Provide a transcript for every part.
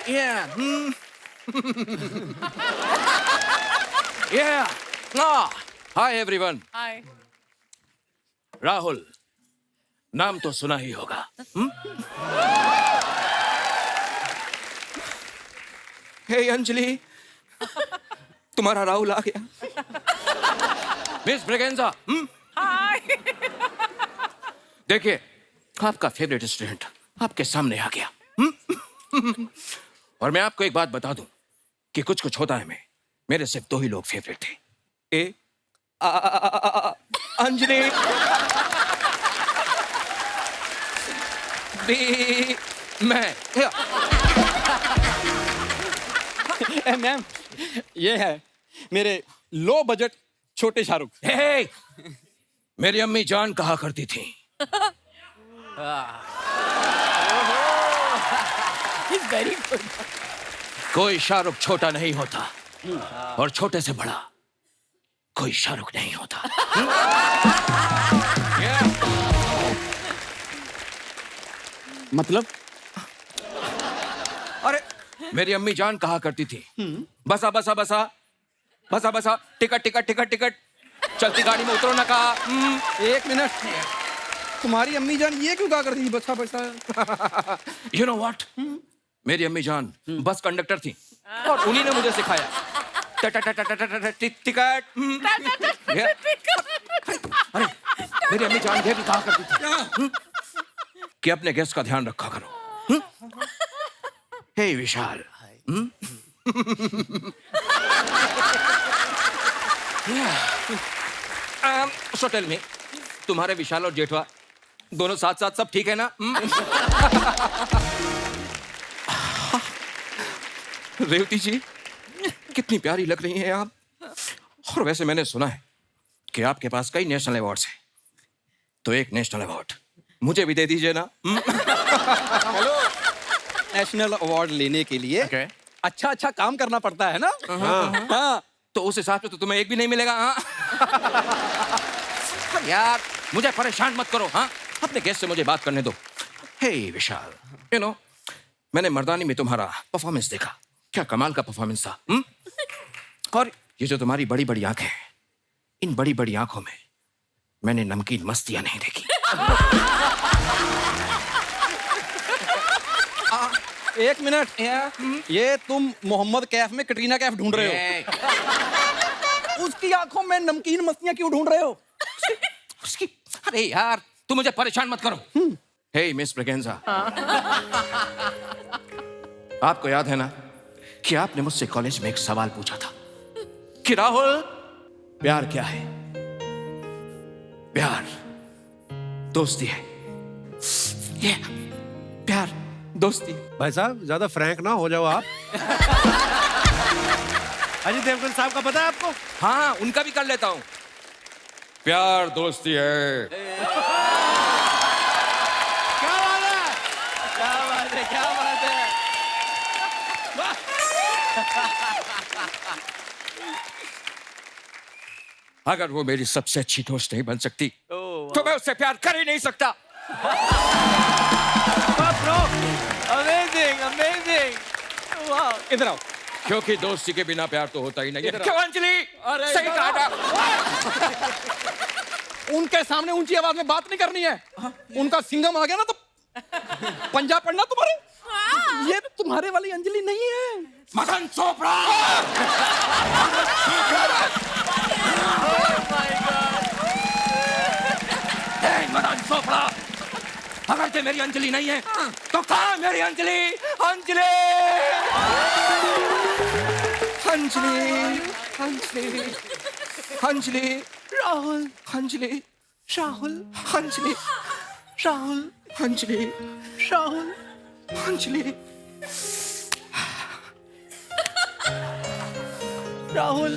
Yeah. Yeah. Hi everyone. हाय। राहुल नाम तो सुना ही होगा। हे अंजलि, तुम्हारा राहुल आ गया। मिस ब्रेगेंजा, हाय। देखिए आपका फेवरेट स्टूडेंट आपके सामने आ गया। और मैं आपको एक बात बता दूं कि कुछ कुछ होता है मेरे सिर्फ दो ही लोग फेवरेट थे। ए अंजलि, बी मैं। मैम, ये है मेरे लो बजट छोटे शाहरुख। हे, मेरी अम्मी जान कहा करती थी वेरी गुड। कोई शाहरुख छोटा नहीं होता और छोटे से बड़ा कोई शाहरुख नहीं होता। मतलब अरे मेरी अम्मी जान कहा करती थी बसा बसा बसा बसा बसा, टिकट टिकट टिकट टिकट, चलती गाड़ी में उतरो ना कहा। एक मिनट, तुम्हारी अम्मी जान ये क्यों कहा करती थी बसा बसा? यू नो व्हाट, मेरी अम्मी जान बस कंडक्टर थी और उन्हीं ने मुझे सिखाया टिकट। अरे मेरी अम्मी जान ये भी कहा करती थी कि अपने गेस्ट का ध्यान रखा करो। हे विशाल, सो टेल मी, तुम्हारे विशाल और जेठवा दोनों साथ साथ सब ठीक है ना? रेवती जी कितनी प्यारी लग रही हैं आप। और वैसे मैंने सुना है कि आपके पास कई नेशनल अवार्ड्स हैं, तो एक नेशनल अवार्ड मुझे भी दे दीजिए ना। हेलो, नेशनल अवार्ड लेने के लिए अच्छा अच्छा काम करना पड़ता है ना? हाँ। तो उस हिसाब से तो तुम्हें एक भी नहीं मिलेगा। हाँ यार मुझे परेशान मत करो। हाँ, अपने गेस्ट से मुझे बात करने दो। हे विशाल, यू नो मैंने मर्दानी में तुम्हारा परफॉर्मेंस देखा, क्या कमाल का परफॉर्मेंस था। और ये जो तुम्हारी बड़ी बड़ी आंखें हैं, इन बड़ी बड़ी आंखों में मैंने नमकीन मस्तियां नहीं देखी। एक मिनट, ये तुम मोहम्मद कैफ में कटरीना कैफ ढूंढ रहे हो? उसकी आंखों में नमकीन मस्तियां क्यों ढूंढ रहे हो? उसकी, अरे यार तुम मुझे परेशान मत करो। हे मिस ब्रेगेंजा, आपको याद है ना कि आपने मुझसे कॉलेज में एक सवाल पूछा था कि राहुल प्यार क्या है? प्यार दोस्ती है। ये प्यार दोस्ती। भाई साहब ज्यादा फ्रैंक ना हो जाओ आप। अजय देवगन साहब का पता है आपको? हाँ, उनका भी कर लेता हूं। प्यार दोस्ती है। क्या बात है? क्या बात है, क्या बात है। अगर वो मेरी सबसे अच्छी दोस्त नहीं बन सकती तो मैं उससे प्यार कर ही नहीं सकता। Amazing, amazing. वाह, इधर आओ। क्योंकि दोस्ती के बिना प्यार तो होता ही नहीं है। इधर क्यों अंजलि? अरे सही इधर कहा था। उनके सामने ऊंची आवाज में बात नहीं करनी है। उनका सिंघम आ गया ना तो पंजा पड़ना तुम्हारे। ये तुम्हारे वाली अंजलि नहीं है। मदन चोपड़ा। मदन चोपड़ा, अगर ते मेरी अंजलि नहीं है तो कहाँ है मेरी अंजलि? अंजलि, अंजलि, अंजलि, अंजलि, राहुल, अंजलि, राहुल, अंजलि, राहुल, अंजलि, राहुल, अंजलि, राहुल।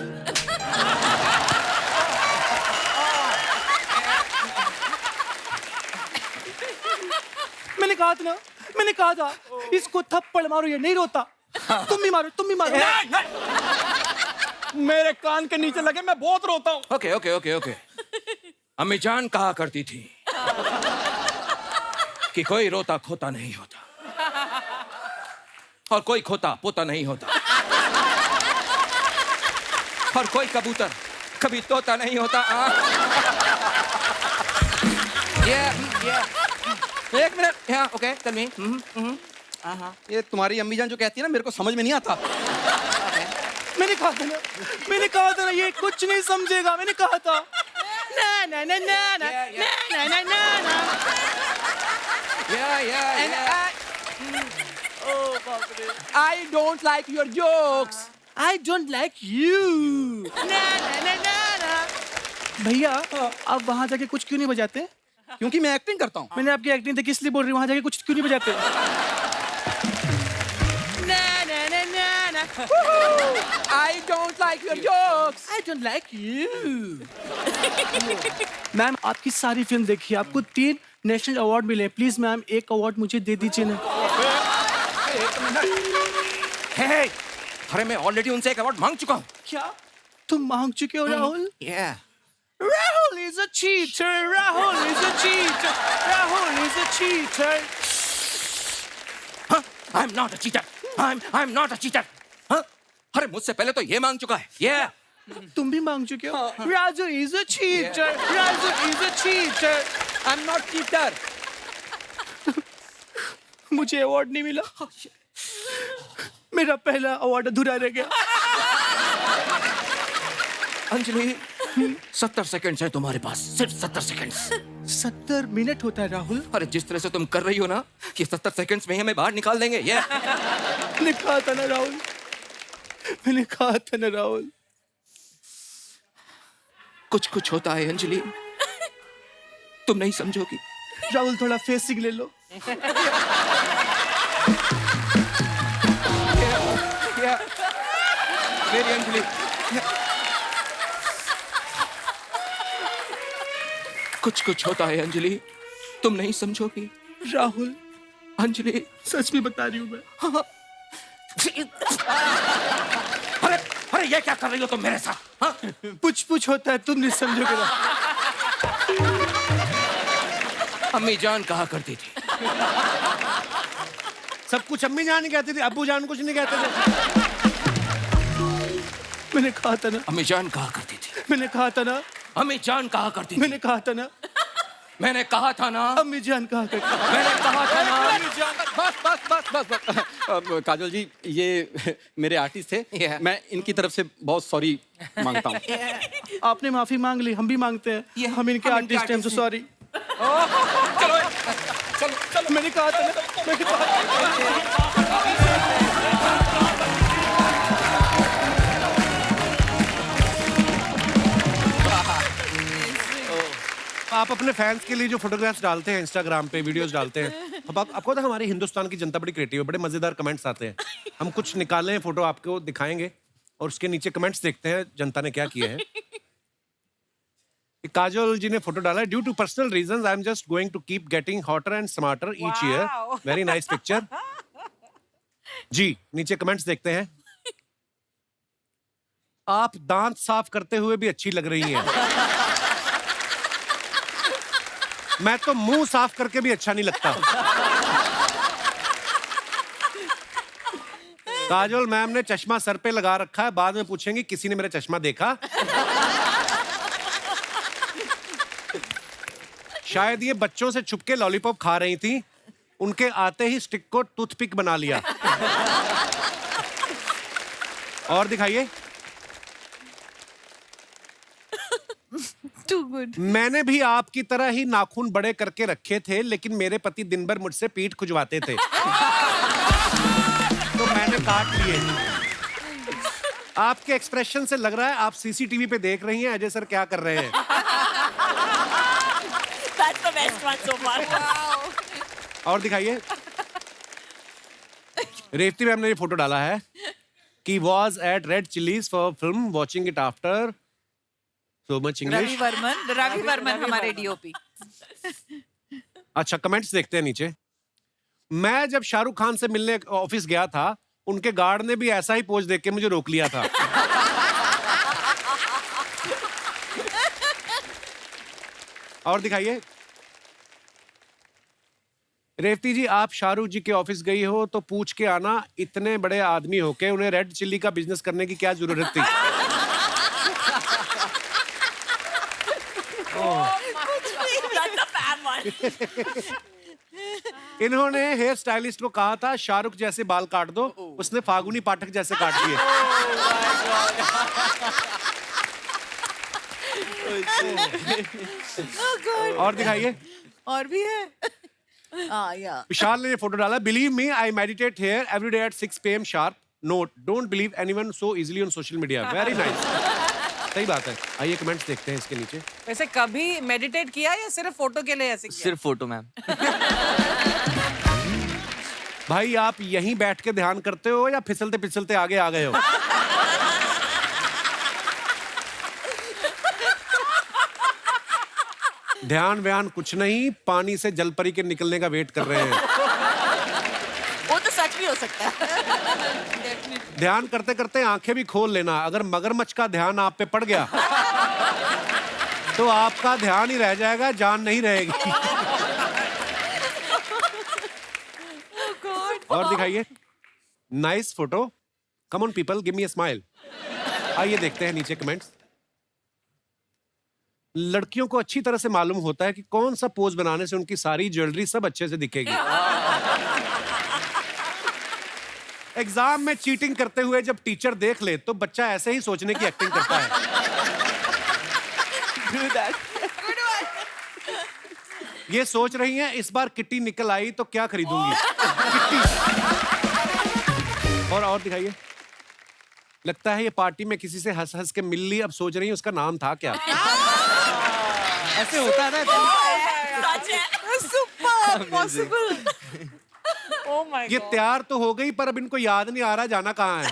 मैंने कहा था इसको थप्पड़ मारो, ये नहीं रोता। तुम भी मारो, तुम भी मारो। मेरे कान के नीचे लगे, मैं बहुत रोता हूँ। Okay okay okay okay. अम्मी जान कहा करती थी कि कोई रोता खोता नहीं होता। और कोई खोता पोता नहीं होता, और कोई कबूतर कभी तोता नहीं होता। एक मिनट। Okay tell me. ये तुम्हारी अम्मी जान जो कहती है ना, मेरे को समझ में नहीं आता। मैंने कहा था ना ये कुछ नहीं समझेगा। मैंने कहा था ना ना ना ना ना ना ना ना ना। I don't like your jokes. I don't like you. ना ना ना ना ना। भैया आप वहाँ जाके कुछ क्यों नहीं बजाते? क्योंकि मैं एक्टिंग करता हूँ। मैंने आपकी एक्टिंग देखी इसलिए बोल रही हूँ, वहाँ जाके कुछ क्यों नहीं बजाते? ना ना ना ना ना। I don't like your jokes. I don't like you. Ma'am आपकी सारी फिल्म देखी, आपको 3 नेशनल अवार्ड मिले। प्लीज मैम एक अवार्ड मुझे दे दीजिए ना। हे, अरे मैं ऑलरेडी उनसे एक अवार्ड मांग चुका हूँ। क्या तुम मांग चुके हो Rahul? Yeah. Rahul is a cheater. Rahul is a cheater. Rahul is a cheater. Huh? I'm not a cheater. I'm not a cheater. Huh? अरे मुझसे पहले तो ये मांग चुका है। Yeah. तुम भी मांग चुके हो। Raju is a cheater. Raju is a cheater. I'm not cheater. मुझे अवार्ड नहीं मिला। मेरा पहला अवार्ड अधूरा रह गया। अंजलि 70 सेकंड्स है तुम्हारे पास, सिर्फ 70 सेकंड्स। 70 मिनट होता है राहुल। अरे जिस तरह से तुम कर रही हो ना, ये 70 सेकंड्स में ही हमें बाहर निकाल देंगे। ये मैंने कहा था ना राहुल, मैंने कहा था ना राहुल। कुछ कुछ होता है अंजलि, तुम नहीं समझोगी। राहुल थोड़ा फेसिंग ले लो। मेरी अंजलि, कुछ कुछ होता है अंजलि, तुम नहीं समझोगी। राहुल अंजलि सच में बता रही हूँ मैं। अरे अरे ये क्या कर रही हो तुम मेरे साथ? हाँ? पुछ होता है, तुम नहीं समझोगे ना। अम्मी जान कहा करती थी। सब कुछ अम्मी जान ही कहती थी, अब्बू जान कुछ नहीं कहते थे। मैंने कहा था ना, अम्मी जान कहा करती थी। मैंने कहा था ना, अम्मी जान कहा करती थी। मैंने कहा था ना, मैंने कहा था ना, अम्मी जान कहा करती। मैंने कहा था ना। बस बस बस बस बस। काजल जी, ये मेरे आर्टिस्ट थे। Yeah. मैं इनकी तरफ से बहुत सॉरी मांगता हूँ। आपने माफी मांग ली, हम भी मांगते हैं। हम इनके आर्टिस्ट हैं, हम सॉरी। चलो चलो चलो। मैंने कहा था ना, मैंने कहा था। आप अपने फैंस के लिए जो फोटोग्राफ्स डालते हैं इंस्टाग्राम पे, वीडियोस डालते हैं, अब आपको तो हमारी हिंदुस्तान की जनता बड़ी क्रिएटिव है, बड़े मजेदार कमेंट्स आते हैं। हम कुछ निकाले हैं फोटो, आपको दिखाएंगे और उसके नीचे कमेंट्स देखते हैं जनता ने क्या किए हैं। काजोल जी ने फोटो डाला है, due to personal reasons I am just going to keep getting hotter and smarter each year. Very nice picture जी। नीचे कमेंट्स देखते हैं। आप दांत साफ करते हुए भी अच्छी लग रही हैं। मैं तो मुंह साफ करके भी अच्छा नहीं लगता। काजोल मैम ने चश्मा सर पे लगा रखा है, बाद में पूछेंगी किसी ने मेरा चश्मा देखा। शायद ये बच्चों से छुपके लॉलीपॉप खा रही थी, उनके आते ही स्टिक को टूथपिक बना लिया। और दिखाइए। Too good. मैंने भी आपकी तरह ही नाखून बड़े करके रखे थे, लेकिन मेरे पति दिन भर मुझसे पीठ खुजवाते थे तो मैंने काट लिए। आपके एक्सप्रेशन से लग रहा है आप सीसीटीवी पे देख रही हैं अजय सर क्या कर रहे हैं। That's the best one so far. और दिखाइए। रेवती मैम ने ये फोटो डाला है कि was at Red Chillies for film watching it after so much English. Ravi Varman हमारे डीओपी। अच्छा, कमेंट्स देखते हैं नीचे। मैं जब शाहरुख खान से मिलने ऑफिस गया था, उनके गार्ड ने भी ऐसा ही पोज देख के मुझे रोक लिया था। और दिखाइए। रेवती जी, आप शाहरुख जी के ऑफिस गई हो तो पूछ के आना, इतने बड़े आदमी होके उन्हें रेड चिल्ली का बिजनेस करने की क्या जरूरत थी? That's the fan one. इन्होंने हेयर स्टाइलिस्ट को कहा था शाहरुख जैसे बाल काट दो, उसने फागुनी पाठक जैसे काट दिए। और दिखाइए। और भी है। या विशाल ने ये फोटो डाला, believe me I meditate here every day at 6 PM sharp. Note, don't believe anyone so easily on social media. Very nice. सही बात है। आइए कमेंट्स देखते हैं इसके नीचे। वैसे कभी मेडिटेट किया या सिर्फ फोटो के लिए ऐसे किया? सिर्फ फोटो मैम। भाई आप यहीं बैठ के ध्यान करते हो या फिसलते फिसलते आगे आ गए हो? ध्यान व्यान कुछ नहीं, पानी से जलपरी के निकलने का वेट कर रहे हैं। वो तो सच भी हो सकता है। ध्यान करते करते आंखें भी खोल लेना, अगर मगरमच्छ का ध्यान आप पे पड़ गया तो आपका ध्यान ही रह जाएगा, जान नहीं रहेगी। और दिखाइए। Nice photo. Come on people, give me a smile. आइए देखते हैं नीचे कमेंट्स। लड़कियों को अच्छी तरह से मालूम होता है कि कौन सा पोज बनाने से उनकी सारी ज्वेलरी सब अच्छे से दिखेगी। एग्जाम में चीटिंग करते हुए जब टीचर देख ले तो बच्चा ऐसे ही सोचने की एक्टिंग करता है। ये सोच रही हैं इस बार किट्टी निकल आई तो क्या खरीदूंगी। किट्टी। और दिखाइए। लगता है ये पार्टी में किसी से हंस हंस के मिल ली, अब सोच रही है उसका नाम था क्या। ऐसे होता है ना। सच है। Super possible. Oh my God. ये तैयार तो हो गई पर अब इनको याद नहीं आ रहा जाना कहाँ है।